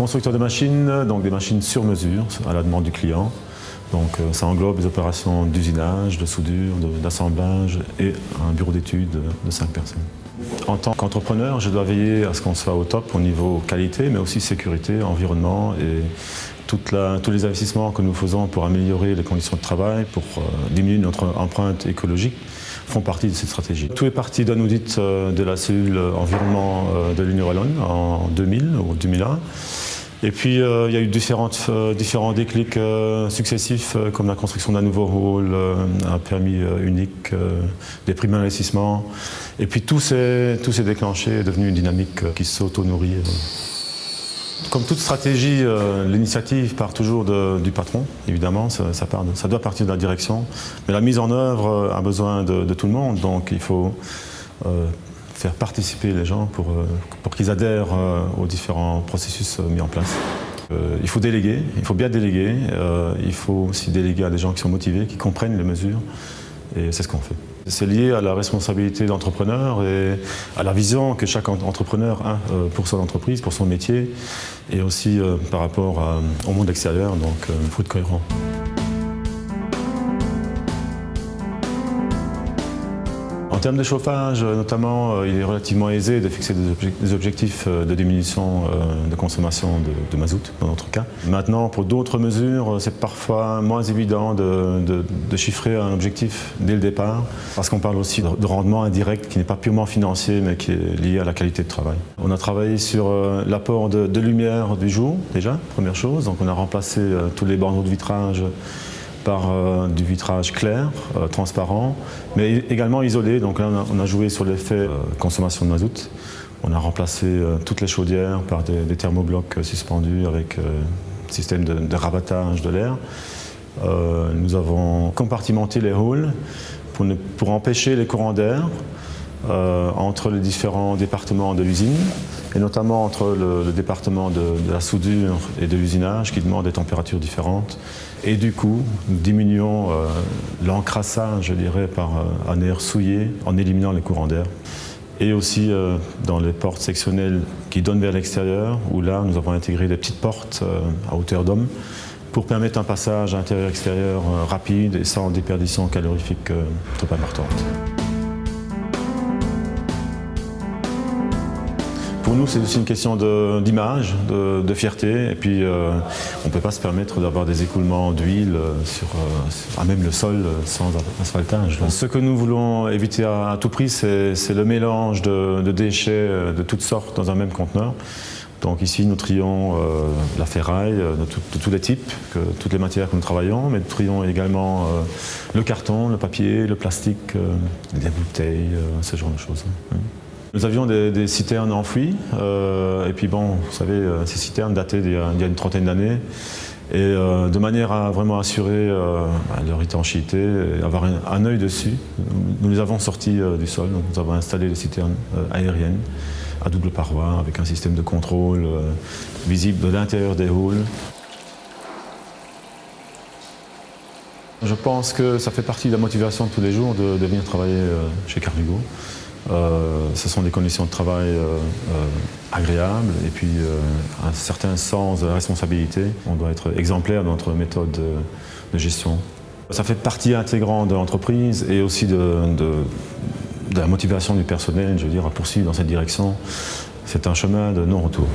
constructeur de machines, donc des machines sur mesure, à la demande du client. Donc ça englobe les opérations d'usinage, de soudure, d'assemblage et un bureau d'études de 5 personnes. En tant qu'entrepreneur, je dois veiller à ce qu'on soit au top au niveau qualité, mais aussi sécurité, environnement et tous les investissements que nous faisons pour améliorer les conditions de travail, pour diminuer notre empreinte écologique, font partie de cette stratégie. Tout est parti d'un audit de la cellule environnement de l'Union Wallonne en 2000 ou 2001. Et puis il y a eu différents déclics successifs comme la construction d'un nouveau hall, un permis unique, des primes d'investissement. Et puis tout s'est déclenché, est devenu une dynamique qui s'auto-nourrit. Comme toute stratégie, l'initiative part toujours du patron, évidemment, ça doit partir de la direction. Mais la mise en œuvre a besoin de tout le monde, donc il faut faire participer les gens pour qu'ils adhèrent aux différents processus mis en place. Il faut déléguer, il faut bien déléguer, il faut aussi déléguer à des gens qui sont motivés, qui comprennent les mesures, et c'est ce qu'on fait. C'est lié à la responsabilité d'entrepreneur et à la vision que chaque entrepreneur a pour son entreprise, pour son métier, et aussi par rapport au monde extérieur, donc il faut être cohérent. En termes de chauffage, notamment, il est relativement aisé de fixer des objectifs de diminution de consommation de mazout, dans notre cas. Maintenant, pour d'autres mesures, c'est parfois moins évident de chiffrer un objectif dès le départ, parce qu'on parle aussi de rendement indirect qui n'est pas purement financier, mais qui est lié à la qualité de travail. On a travaillé sur l'apport de lumière du jour, déjà, première chose. Donc on a remplacé tous les bandeaux de vitrage par du vitrage clair, transparent, mais également isolé. Donc là, on a joué sur l'effet consommation de mazout. On a remplacé toutes les chaudières par des thermoblocs suspendus avec système de rabattage de l'air. Nous avons compartimenté les halls pour empêcher les courants d'air entre les différents départements de l'usine, et notamment entre le département de la soudure et de l'usinage qui demande des températures différentes. Et du coup, nous diminuons l'encrassage, je dirais, par un air souillé en éliminant les courants d'air. Et aussi dans les portes sectionnelles qui donnent vers l'extérieur, où là, nous avons intégré des petites portes à hauteur d'homme pour permettre un passage intérieur-extérieur rapide et sans déperdition calorifique trop importante. Pour nous, c'est aussi une question d'image, de fierté, et puis on ne peut pas se permettre d'avoir des écoulements d'huile à même le sol sans asphaltage. Ce que nous voulons éviter à tout prix, c'est le mélange de déchets de toutes sortes dans un même conteneur. Donc ici, nous trions la ferraille de tous les types, toutes les matières que nous travaillons, mais nous trions également le carton, le papier, le plastique, les bouteilles, ce genre de choses. Nous avions des citernes enfouies, et puis bon, vous savez, ces citernes dataient d'il y a une trentaine d'années, et de manière à vraiment assurer leur étanchéité et avoir un œil dessus, nous les avons sortis du sol. Donc nous avons installé des citernes aériennes à double paroi, avec un système de contrôle visible de l'intérieur des halls. Je pense que ça fait partie de la motivation de tous les jours de venir travailler chez Cardugo. Ce sont des conditions de travail agréables et puis un certain sens de responsabilité. On doit être exemplaire dans notre méthode de gestion. Ça fait partie intégrante de l'entreprise et aussi de la motivation du personnel, je veux dire, à poursuivre dans cette direction. C'est un chemin de non-retour.